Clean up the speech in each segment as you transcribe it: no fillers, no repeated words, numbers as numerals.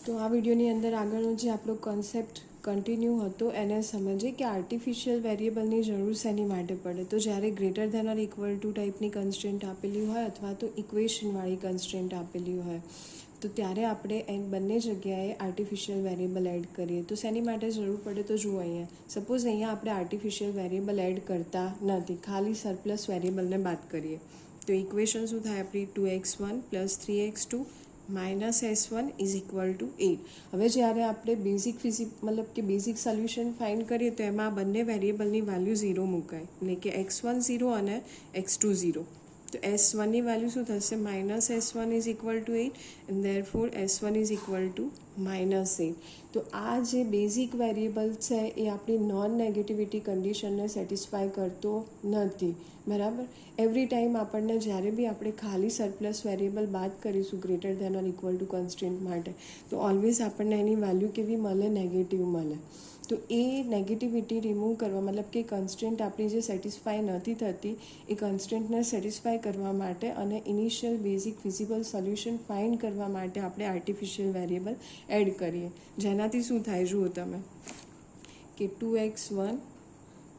તો આ વિડીયોની અંદર આગળનો જે આપણો કોન્સેપ્ટ કન્ટિન્યુ હતો એને સમજીએ કે આર્ટિફિશિયલ વેરિયેબલની જરૂર શેની માટે પડે. તો જ્યારે greater than or equal to ટાઈપની કન્સ્ટ્રેન્ટ આપેલી હોય અથવા તો ઇક્વેશનવાળી કન્સ્ટ્રેન્ટ આપેલી હોય તો ત્યારે આપણે બંને જગ્યાએ આર્ટિફિશિયલ વેરિયેબલ એડ કરીએ. તો શેની માટે જરૂર પડે તો જુઓ અહીંયા સપોઝ અહીંયા આપણે આર્ટિફિશિયલ વેરિયેબલ એડ કરતા નથી, ખાલી સરપ્લસ વેરિયેબલને બાદ કરીએ તો ઇક્વેશન શું થાય આપણી 2x1 + 3x2 -s1 is equal to 8. હવે જ્યારે આપણે બેઝિક સોલ્યુશન ફાઇન્ડ કરીએ તો એમાં આ બંને વેરિયેબલની વેલ્યુ 0 મુકાય, એટલે કે x1 0 અને x2 0. તો s1ની વેલ્યુ શું થશે -s1 is equal to 8 and therefore s1 is equal to -8. તો આ જે બેઝિક વેરિયેબલ છે એ આપણી નોન નેગેટિવિટી કન્ડિશનને સેટિસ્ફાય કરતો નથી, બરાબર. એવરી ટાઈમ આપણને જ્યારે બી આપણે ખાલી સરપ્લસ વેરિયેબલ બાદ કરીશું greater than or equal to constant માટે તો ઓલવેઝ આપણને એની વેલ્યુ કેવી મળે, નેગેટિવ મળે. તો એ નેગેટિવિટી રિમૂવ કરવા કે કન્સ્ટન્ટ આપણી જે સેટિસ્ફાય નથી થતી એ કન્સ્ટન્ટને સેટિસ્ફાય કરવા માટે અને initial basic feasible solution find કરવા માટે આપણે આર્ટિફિશિયલ વેરિયેબલ એડ કરીએ. જેનાથી શું થાય જુઓ તમે કે 2x1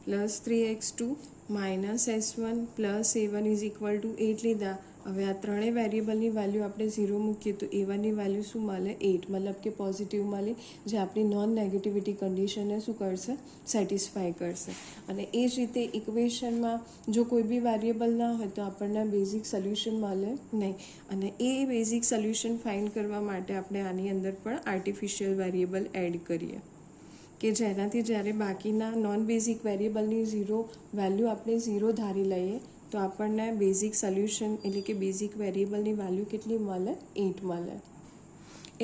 + 3x2 -s1 + a1 is equal to 8 લીધા. હવે આ ત્રણેય વેરિયેબલની વેલ્યુ આપણે 0 મૂકીએ તો a1ની વેલ્યુ શું મળે 8, કે પોઝિટિવ મળી, જે આપણી નોન નેગેટિવિટી કન્ડિશનને શું કરશે, સેટિસ્ફાય કરશે. અને એ જ રીતે ઇક્વેશનમાં જો કોઈ બી વેરિયેબલ ના હોય તો આપણને બેઝિક સોલ્યુશન મળે નહીં. અને એ બેઝિક સોલ્યુશન ફાઇન્ડ કરવા માટે આપણે આની અંદર પણ આર્ટિફિશિયલ વેરિયેબલ એડ કરીએ કે જેનાથી જ્યારે બાકીના નોન બેઝિક વેરિયેબલની વેલ્યુ આપણે 0 ધારી લઈએ તો આપણને બેઝિક સોલ્યુશન એટલે કે બેઝિક વેરિયેબલની વેલ્યુ કેટલી મળે, 8 મળે.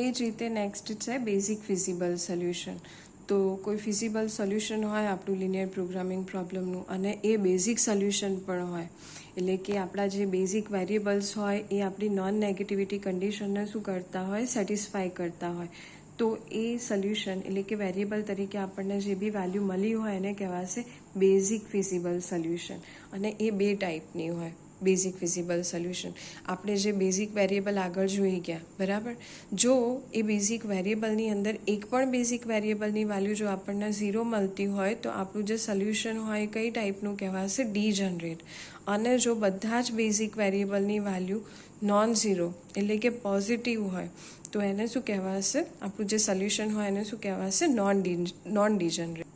એ જ રીતે નેક્સ્ટ છે બેઝિક ફિઝિબલ સોલ્યુશન. તો કોઈ ફિઝિબલ સોલ્યુશન હોય આપણું લિનિયર પ્રોગ્રામિંગ પ્રોબ્લેમનું અને એ બેઝિક સોલ્યુશન પણ હોય, એટલે કે આપણા જે બેઝિક વેરિયેબલ્સ હોય એ આપણી નોન નેગેટિવિટી કન્ડિશનને શું કરતા હોય, સેટિસ્ફાય કરતા હોય. તો એ સોલ્યુશન એટલે કે વેરિયેબલ તરીકે આપણને જે બી વેલ્યુ મળી હોય એને કહેવાશે બેઝિક ફિઝિબલ સોલ્યુશન. અને એ બે ટાઈપની હોય બેઝિક ફિઝિબલ સોલ્યુશન. આપણે જે બેઝિક વેરિયેબલ આગળ જોઈ ગયા, બરાબર. જો એ બેઝિક વેરિયેબલની અંદર એક પણ બેઝિક વેરિયેબલની વેલ્યુ જો આપણને 0 મળતી હોય તો આપણું જે સોલ્યુશન હોય કઈ ટાઈપનું કહેવાશે, ડીજનરેટ. અને જો બધા જ બેઝિક વેરિયેબલની વેલ્યુ નોન ઝીરો એટલે કે પોઝિટિવ હોય તો એને શું કહેવાશે, આપણું જે સોલ્યુશન હોય એને શું કહેવાશે, નોન ડીજનરેટ.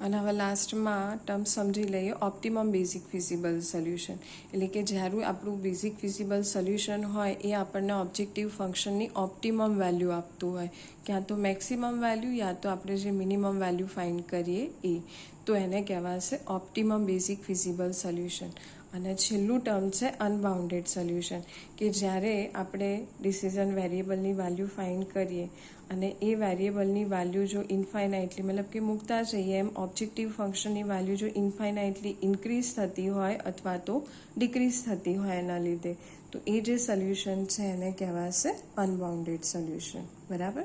અને હવે લાસ્ટમાં ટર્મ સમજી લઈએ ઓપ્ટિમમ બેઝિક ફિઝિબલ સોલ્યુશન. એટલે કે જ્યારે આપણું બેઝિક ફિઝિબલ સોલ્યુશન હોય એ આપણને ઓબ્જેક્ટિવ ફંક્શનની ઓપ્ટિમમ વેલ્યુ આપતું હોય, ક્યાં તો મેક્સિમમ વેલ્યુ યા તો આપણે જે મિનિમમ વેલ્યુ ફાઇન્ડ કરીએ એ. તો એને કહેવાશે ઓપ્ટિમમ બેઝિક ફિઝિબલ સોલ્યુશન. અને છેલ્લું ટર્મ છે અનબાઉન્ડેડ સોલ્યુશન, કે જ્યારે આપણે ડિસિઝન વેરિયેબલની વેલ્યુ ફાઇન્ડ કરીએ અને એ વેરિયેબલની વેલ્યુ જો ઇન્ફાઇનાઇટલી કે મૂકતા જઈએ એમ ઓબ્જેક્ટિવ ફંક્શનની વેલ્યુ જો ઇન્ફાઇનાઇટલી ઇન્ક્રીઝ થતી હોય અથવા તો ડિક્રીઝ થતી હોય એના લીધે તો એ જે સોલ્યુશન છે એને કહેવાશે અનબાઉન્ડેડ સોલ્યુશન, બરાબર.